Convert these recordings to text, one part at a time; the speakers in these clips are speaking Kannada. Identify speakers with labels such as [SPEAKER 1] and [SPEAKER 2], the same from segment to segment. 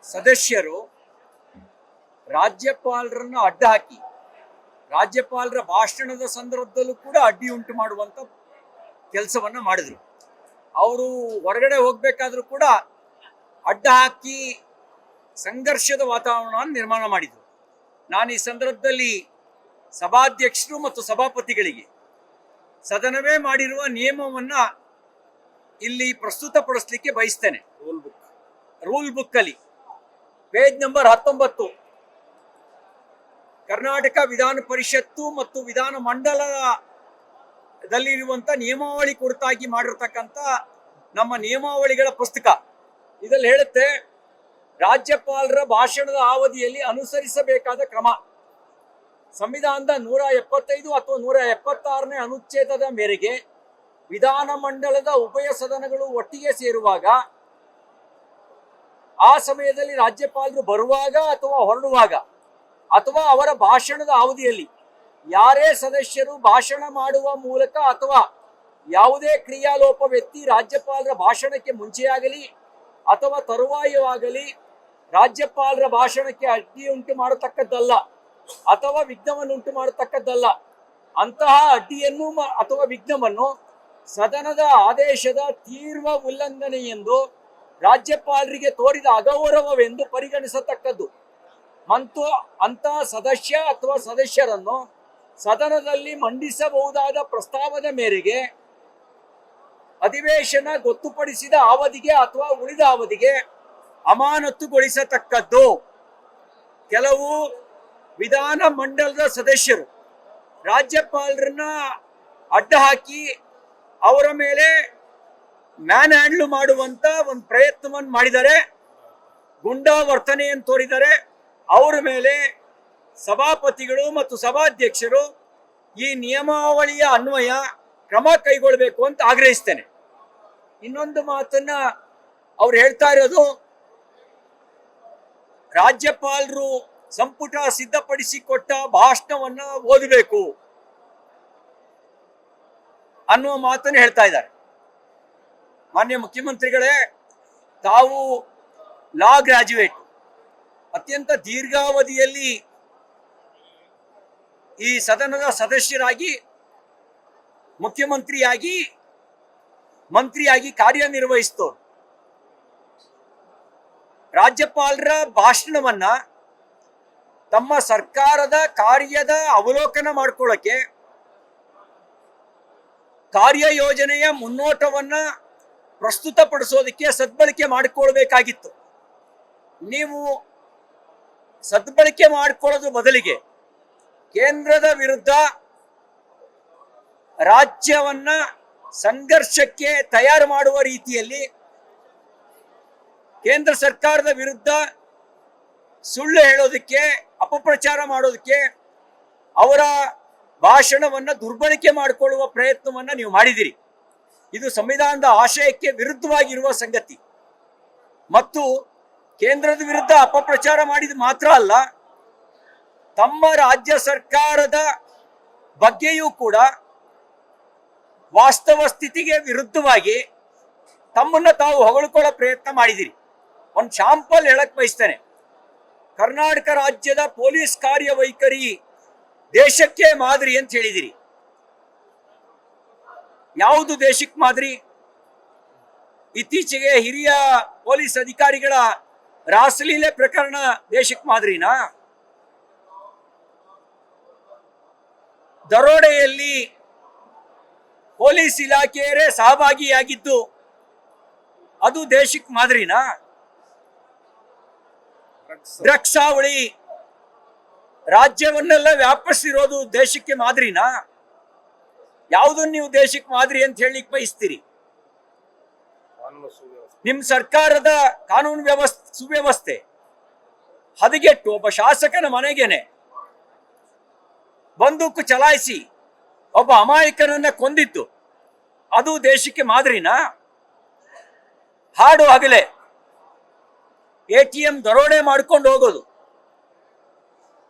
[SPEAKER 1] ಸದಸ್ಯರು ರಾಜ್ಯಪಾಲರನ್ನು ಅಡ್ಡ ಹಾಕಿ ರಾಜ್ಯಪಾಲರ ಭಾಷಣದ ಸಂದರ್ಭದಲ್ಲೂ ಕೂಡ ಅಡ್ಡಿ ಉಂಟು ಮಾಡುವಂತ ಕೆಲಸವನ್ನ ಮಾಡಿದ್ರು. ಅವರು ಹೊರಗಡೆ ಹೋಗ್ಬೇಕಾದ್ರೂ ಕೂಡ ಅಡ್ಡ ಹಾಕಿ ಸಂಘರ್ಷದ ವಾತಾವರಣವನ್ನು ನಿರ್ಮಾಣ ಮಾಡಿದ್ರು. ನಾನು ಈ ಸಂದರ್ಭದಲ್ಲಿ ಸಭಾಧ್ಯಕ್ಷರು ಮತ್ತು ಸಭಾಪತಿಗಳಿಗೆ ಸದನವೇ ಮಾಡಿರುವ ನಿಯಮವನ್ನ ಇಲ್ಲಿ ಪ್ರಸ್ತುತಪಡಿಸಲಿಕ್ಕೆ ಬಯಸ್ತೇನೆ. ರೂಲ್ ಬುಕ್ ಅಲ್ಲಿ ಪೇಜ್ ನಂಬರ್ 19 ಕರ್ನಾಟಕ ವಿಧಾನ ಪರಿಷತ್ತು ಮತ್ತು ವಿಧಾನ ಮಂಡಲದಲ್ಲಿರುವಂತ ನಿಯಮಾವಳಿ ಕುರಿತಾಗಿ ಮಾಡಿರ್ತಕ್ಕಂಥ ನಮ್ಮ ನಿಯಮಾವಳಿಗಳ ಪುಸ್ತಕ ಇದರಲ್ಲಿ ಹೇಳುತ್ತೆ, ರಾಜ್ಯಪಾಲರ ಭಾಷಣದ ಅವಧಿಯಲ್ಲಿ ಅನುಸರಿಸಬೇಕಾದ ಕ್ರಮ ಸಂವಿಧಾನದ 175 ಅಥವಾ 176ನೇ ಅನುಚ್ಛೇದದ ಮೇರೆಗೆ ವಿಧಾನ ಮಂಡಲದ ಉಭಯ ಸದನಗಳು ಒಟ್ಟಿಗೆ ಸೇರುವಾಗ ಆ ಸಮಯದಲ್ಲಿ ರಾಜ್ಯಪಾಲರು ಬರುವಾಗ ಅಥವಾ ಹೊರಡುವಾಗ ಅಥವಾ ಅವರ ಭಾಷಣದ ಅವಧಿಯಲ್ಲಿ ಯಾರೇ ಸದಸ್ಯರು ಭಾಷಣ ಮಾಡುವ ಮೂಲಕ ಅಥವಾ ಯಾವುದೇ ಕ್ರಿಯಾಲೋಪ ವ್ಯಕ್ತಿ ರಾಜ್ಯಪಾಲರ ಭಾಷಣಕ್ಕೆ ಮುಂಚೆಯಾಗಲಿ ಅಥವಾ ತರುವಾಯವಾಗಲಿ ರಾಜ್ಯಪಾಲರ ಭಾಷಣಕ್ಕೆ ಅಡ್ಡಿಯುಂಟು ಮಾಡತಕ್ಕದ್ದಲ್ಲ ಅಥವಾ ವಿಘ್ನವನ್ನುಂಟು ಮಾಡತಕ್ಕದ್ದಲ್ಲ. ಅಂತಹ ಅಡ್ಡಿಯನ್ನು ಅಥವಾ ವಿಘ್ನವನ್ನು ಸದನದ ಆದೇಶದ ತೀವ್ರ ಉಲ್ಲಂಘನೆ ಎಂದು ರಾಜ್ಯಪಾಲರಿಗೆ ತೋರಿದ ಅಗೌರವವೆಂದು ಪರಿಗಣಿಸತಕ್ಕದ್ದು ಮತ್ತು ಅಂತಹ ಸದಸ್ಯ ಅಥವಾ ಸದಸ್ಯರನ್ನು ಸದನದಲ್ಲಿ ಮಂಡಿಸಬಹುದಾದ ಪ್ರಸ್ತಾವದ ಮೇರೆಗೆ ಅಧಿವೇಶನ ಗೊತ್ತುಪಡಿಸಿದ ಅವಧಿಗೆ ಅಥವಾ ಉಳಿದ ಅವಧಿಗೆ ಅಮಾನತುಗೊಳಿಸತಕ್ಕದ್ದು. ಕೆಲವು ವಿಧಾನ ಮಂಡಲದ ಸದಸ್ಯರು ರಾಜ್ಯಪಾಲರನ್ನ ಅಡ್ಡ ಹಾಕಿ ಅವರ ಮೇಲೆ ಮ್ಯಾನ್ ಹ್ಯಾಂಡ್ಲ್ ಮಾಡುವಂತ ಒಂದು ಪ್ರಯತ್ನವನ್ನು ಮಾಡಿದ್ದಾರೆ, ಗುಂಡಾ ವರ್ತನೆಯನ್ನು ತೋರಿದ್ದಾರೆ. ಅವರ ಮೇಲೆ ಸಭಾಪತಿಗಳು ಮತ್ತು ಸಭಾಧ್ಯಕ್ಷರು ಈ ನಿಯಮಾವಳಿಯ ಅನ್ವಯ ಕ್ರಮ ಕೈಗೊಳ್ಳಬೇಕು ಅಂತ ಆಗ್ರಹಿಸ್ತೇನೆ. ಇನ್ನೊಂದು ಮಾತನ್ನ ಅವ್ರು ಹೇಳ್ತಾ ಇರೋದು, ರಾಜ್ಯಪಾಲರು ಸಂಪುಟ ಸಿದ್ಧಪಡಿಸಿಕೊಟ್ಟ ಭಾಷಣವನ್ನ ಓದಬೇಕು ಅನ್ನುವ ಮಾತನ್ನು ಹೇಳ್ತಾ ಇದ್ದಾರೆ. ಮಾನ್ಯ ಮುಖ್ಯಮಂತ್ರಿಗಳೇ, ತಾವು ಲಾ ಗ್ರಾಜ್ಯುಯೇಟ್, ಅತ್ಯಂತ ದೀರ್ಘಾವಧಿಯಲ್ಲಿ ಈ ಸದನದ ಸದಸ್ಯರಾಗಿ ಮುಖ್ಯಮಂತ್ರಿಯಾಗಿ ಮಂತ್ರಿಯಾಗಿ ಕಾರ್ಯನಿರ್ವಹಿಸಿದವರು. ರಾಜ್ಯಪಾಲರ ಭಾಷಣವನ್ನ ತಮ್ಮ ಸರ್ಕಾರದ ಕಾರ್ಯದ ಅವಲೋಕನ ಮಾಡ್ಕೊಳ್ಳೋಕೆ, ಕಾರ್ಯಯೋಜನೆಯ ಮುನ್ನೋಟವನ್ನ ಪ್ರಸ್ತುತಪಡಿಸೋದಕ್ಕೆ ಸದ್ಬಳಕೆ ಮಾಡಿಕೊಳ್ಬೇಕಾಗಿತ್ತು. ನೀವು ಸದ್ಬಳಕೆ ಮಾಡಿಕೊಳ್ಳೋದ್ರ ಬದಲಿಗೆ ಕೇಂದ್ರದ ವಿರುದ್ಧ ರಾಜ್ಯವನ್ನ ಸಂಘರ್ಷಕ್ಕೆ ತಯಾರು ಮಾಡುವ ರೀತಿಯಲ್ಲಿ ಕೇಂದ್ರ ಸರ್ಕಾರದ ವಿರುದ್ಧ ಸುಳ್ಳು ಹೇಳೋದಕ್ಕೆ, ಅಪಪ್ರಚಾರ ಮಾಡೋದಕ್ಕೆ, ಅವರ ಭಾಷಣವನ್ನ ದುರ್ಬಳಕೆ ಮಾಡಿಕೊಳ್ಳುವ ಪ್ರಯತ್ನವನ್ನ ನೀವು ಮಾಡಿದಿರಿ. ಇದು ಸಂವಿಧಾನದ ಆಶಯಕ್ಕೆ ವಿರುದ್ಧವಾಗಿರುವ ಸಂಗತಿ. ಮತ್ತು ಕೇಂದ್ರದ ವಿರುದ್ಧ ಅಪಪ್ರಚಾರ ಮಾಡಿದ ಮಾತ್ರ ಅಲ್ಲ, ತಮ್ಮ ರಾಜ್ಯ ಸರ್ಕಾರದ ಬಗ್ಗೆಯೂ ಕೂಡ ವಾಸ್ತವ ಸ್ಥಿತಿಗೆ ವಿರುದ್ಧವಾಗಿ ತಮ್ಮನ್ನ ತಾವು ಹೊಗಳ್ಕೊಳ್ಳೋ ಪ್ರಯತ್ನ ಮಾಡಿದಿರಿ. ಒಂದು ಶಾಂಪಲ್ ಹೇಳಕ್ ಬಯಸ್ತೇನೆ. ಕರ್ನಾಟಕ ರಾಜ್ಯದ ಪೊಲೀಸ್ ಕಾರ್ಯವೈಖರಿ ದೇಶಕ್ಕೆ ಮಾದರಿ ಅಂತ ಹೇಳಿದಿರಿ. ಯಾವುದು ದೇಶಕ್ಕೆ ಮಾದರಿ? ಇತ್ತೀಚೆಗೆ ಹಿರಿಯ ಪೊಲೀಸ್ ಅಧಿಕಾರಿಗಳ ರಾಸಲೀಲೆ ಪ್ರಕರಣ ದೇಶಕ್ಕೆ ಮಾದರಿನಾ? ದರೋಡೆಯಲ್ಲಿ ಪೊಲೀಸ್ ಇಲಾಖೆಯರೇ ಸಹಭಾಗಿಯಾಗಿದ್ದು ಅದು ದೇಶಕ್ಕೆ ಮಾದರಿನಾ? ಡ್ರಗ್ಸ್ ಹಾವಳಿ ರಾಜ್ಯವನ್ನೆಲ್ಲ ವ್ಯಾಪಿಸಿರೋದು ದೇಶಕ್ಕೆ ಮಾದರಿನಾ? ಯಾವುದನ್ನು ನೀವು ದೇಶಕ್ಕೆ ಮಾದರಿ ಅಂತ ಹೇಳಿಕ್ ಬಯಸ್ತೀರಿ? ನಿಮ್ ಸರ್ಕಾರದ ಕಾನೂನು ಸುವ್ಯವಸ್ಥೆ ಹದಗೆಟ್ಟು ಒಬ್ಬ ಶಾಸಕನ ಮನೆಗೇನೆ ಬಂದೂಕು ಚಲಾಯಿಸಿ ಒಬ್ಬ ಅಮಾಯಕನನ್ನ ಕೊಂದಿತ್ತು, ಅದು ದೇಶಕ್ಕೆ ಮಾದರಿನಾ? ಹಾಡು ಹಗಲೇ ATM ದರೋಡೆ ಮಾಡ್ಕೊಂಡು ಹೋಗೋದು,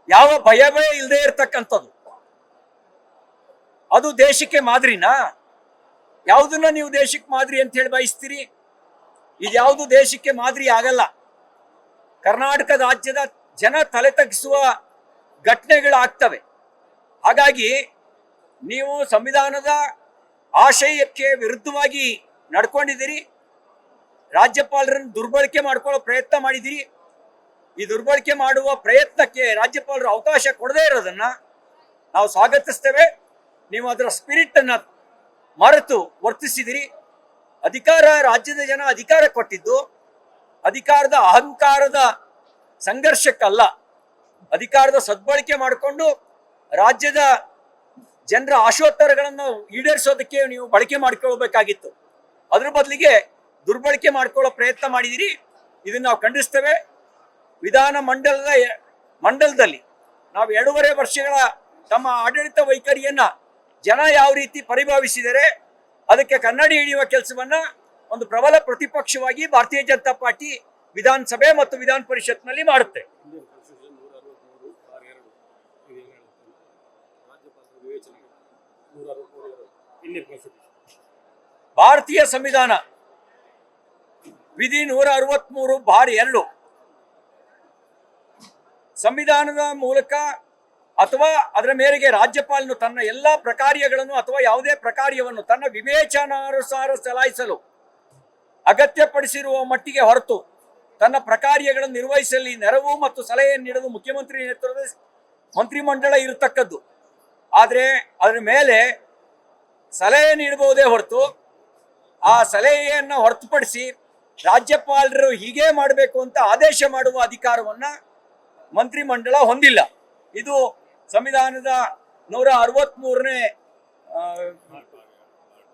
[SPEAKER 1] ಯಾವ ಭಯವೇ ಇಲ್ಲದೆ ಇರತಕ್ಕಂಥದ್ದು, ಅದು ದೇಶಕ್ಕೆ ಮಾದರಿನಾ? ಯಾವುದನ್ನ ನೀವು ದೇಶಕ್ಕೆ ಮಾದರಿ ಅಂತ ಹೇಳಿ ಬಯಸ್ತೀರಿ? ಇದ್ಯಾವುದು ದೇಶಕ್ಕೆ ಮಾದರಿ ಆಗಲ್ಲ. ಕರ್ನಾಟಕ ರಾಜ್ಯದ ಜನ ತಲೆ ತಗ್ಗಿಸುವ ಘಟನೆಗಳಾಗ್ತವೆ. ಹಾಗಾಗಿ ನೀವು ಸಂವಿಧಾನದ ಆಶಯಕ್ಕೆ ವಿರುದ್ಧವಾಗಿ ನಡ್ಕೊಂಡಿದ್ದೀರಿ. ರಾಜ್ಯಪಾಲರನ್ನು ದುರ್ಬಳಕೆ ಮಾಡ್ಕೊಳ್ಳೋ ಪ್ರಯತ್ನ ಮಾಡಿದ್ದೀರಿ. ಈ ದುರ್ಬಳಕೆ ಮಾಡುವ ಪ್ರಯತ್ನಕ್ಕೆ ರಾಜ್ಯಪಾಲರು ಅವಕಾಶ ಕೊಡದೇ ಇರೋದನ್ನ ನಾವು ಸ್ವಾಗತಿಸ್ತೇವೆ. ನೀವು ಅದರ ಸ್ಪಿರಿಟ್ ಅನ್ನ ಮರೆತು ವರ್ತಿಸಿದಿರಿ. ಅಧಿಕಾರ, ರಾಜ್ಯದ ಜನ ಅಧಿಕಾರ ಕೊಟ್ಟಿದ್ದು ಅಧಿಕಾರದ ಅಹಂಕಾರದ ಸಂಘರ್ಷಕ್ಕಲ್ಲ, ಅಧಿಕಾರದ ಸದ್ಬಳಕೆ ಮಾಡಿಕೊಂಡು ರಾಜ್ಯದ ಜನರ ಆಶೋತ್ತರಗಳನ್ನು ಈಡೇರಿಸೋದಕ್ಕೆ ನೀವು ಬಳಕೆ ಮಾಡಿಕೊಳ್ಬೇಕಾಗಿತ್ತು. ಅದ್ರ ಬದಲಿಗೆ ದುರ್ಬಳಕೆ ಮಾಡ್ಕೊಳ್ಳೋ ಪ್ರಯತ್ನ ಮಾಡಿದಿರಿ. ಇದನ್ನ ನಾವು ಖಂಡಿಸ್ತೇವೆ. ವಿಧಾನ ಮಂಡಲದಲ್ಲಿ ನಾವು 2.5 ವರ್ಷಗಳ ತಮ್ಮ ಆಡಳಿತ ವೈಖರಿಯನ್ನ ಜನ ಯಾವ ರೀತಿ ಪರಿಭಾವಿಸಿದರೆ ಅದಕ್ಕೆ ಕನ್ನಡಿ ಹಿಡಿಯುವ ಕೆಲಸವನ್ನ ಒಂದು ಪ್ರಬಲ ಪ್ರತಿಪಕ್ಷವಾಗಿ ಭಾರತೀಯ ಜನತಾ ಪಾರ್ಟಿ ವಿಧಾನಸಭೆ ಮತ್ತು ವಿಧಾನ ಪರಿಷತ್ನಲ್ಲಿ ಮಾಡುತ್ತೆ. ಭಾರತೀಯ ಸಂವಿಧಾನ ವಿಧಿ 163(2) ಸಂವಿಧಾನದ ಮೂಲಕ ಅಥವಾ ಅದರ ಮೇರೆಗೆ ರಾಜ್ಯಪಾಲನು ತನ್ನ ಎಲ್ಲಾ ಪ್ರಕಾರ್ಯಗಳನ್ನು ಅಥವಾ ಯಾವುದೇ ಪ್ರಕಾರ್ಯವನ್ನು ತನ್ನ ವಿವೇಚನಾನುಸಾರ ಚಲಾಯಿಸಲು ಅಗತ್ಯಪಡಿಸಿರುವ ಮಟ್ಟಿಗೆ ಹೊರತು ತನ್ನ ಪ್ರಕಾರ್ಯಗಳನ್ನು ನಿರ್ವಹಿಸಲಿ ನೆರವು ಮತ್ತು ಸಲಹೆಯನ್ನು ನೀಡಲು ಮುಖ್ಯಮಂತ್ರಿ ನೇತೃತ್ವದ ಮಂತ್ರಿಮಂಡಲ ಇರತಕ್ಕದ್ದು. ಆದರೆ ಅದರ ಮೇಲೆ ಸಲಹೆ ನೀಡಬಹುದೇ ಹೊರತು ಆ ಸಲಹೆಯನ್ನು ಹೊರತುಪಡಿಸಿ ರಾಜ್ಯಪಾಲರು ಹೀಗೆ ಮಾಡಬೇಕು ಅಂತ ಆದೇಶ ಮಾಡುವ ಅಧಿಕಾರವನ್ನ ಮಂತ್ರಿಮಂಡಲ ಹೊಂದಿಲ್ಲ. ಇದು ಸಂವಿಧಾನದ 163ನೇ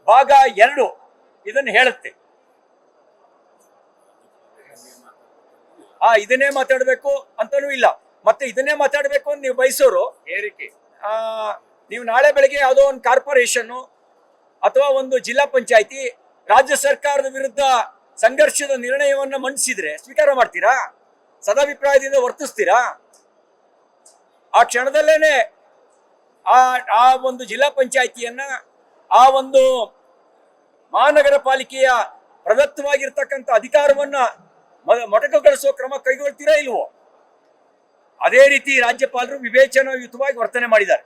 [SPEAKER 1] ಭಾಗ 2 ಇದನ್ನು ಹೇಳುತ್ತೆ. ಇದನ್ನೇ ಮಾತಾಡಬೇಕು ಅಂತನೂ ಇಲ್ಲ. ಮತ್ತೆ ಇದನ್ನೇ ಮಾತಾಡಬೇಕು ಅಂತ ನೀವು ಬಯಸೋರು ನೀವು ನಾಳೆ ಬೆಳಗ್ಗೆ ಯಾವುದೋ ಒಂದು ಕಾರ್ಪೊರೇಷನ್ ಅಥವಾ ಒಂದು ಜಿಲ್ಲಾ ಪಂಚಾಯತಿ ರಾಜ್ಯ ಸರ್ಕಾರದ ವಿರುದ್ಧ ಸಂಘರ್ಷದ ನಿರ್ಣಯವನ್ನ ಮಂಡಿಸಿದ್ರೆ ಸ್ವೀಕಾರ ಮಾಡ್ತೀರಾ? ಸದಾಭಿಪ್ರಾಯದಿಂದ ವರ್ತಿಸ್ತೀರಾ? ಆ ಕ್ಷಣದಲ್ಲೇನೆ ಆ ಒಂದು ಜಿಲ್ಲಾ ಪಂಚಾಯತಿಯನ್ನ ಆ ಒಂದು ಮಹಾನಗರ ಪಾಲಿಕೆಯ ಪ್ರದತ್ತವಾಗಿರ್ತಕ್ಕಂಥ ಅಧಿಕಾರವನ್ನ ಮೊಟಕುಗೊಳಿಸುವ ಕ್ರಮ ಕೈಗೊಳ್ತೀರಾ ಇಲ್ವೋ? ಅದೇ ರೀತಿ ರಾಜ್ಯಪಾಲರು ವಿವೇಚನಾಯುತವಾಗಿ ವರ್ತನೆ ಮಾಡಿದ್ದಾರೆ.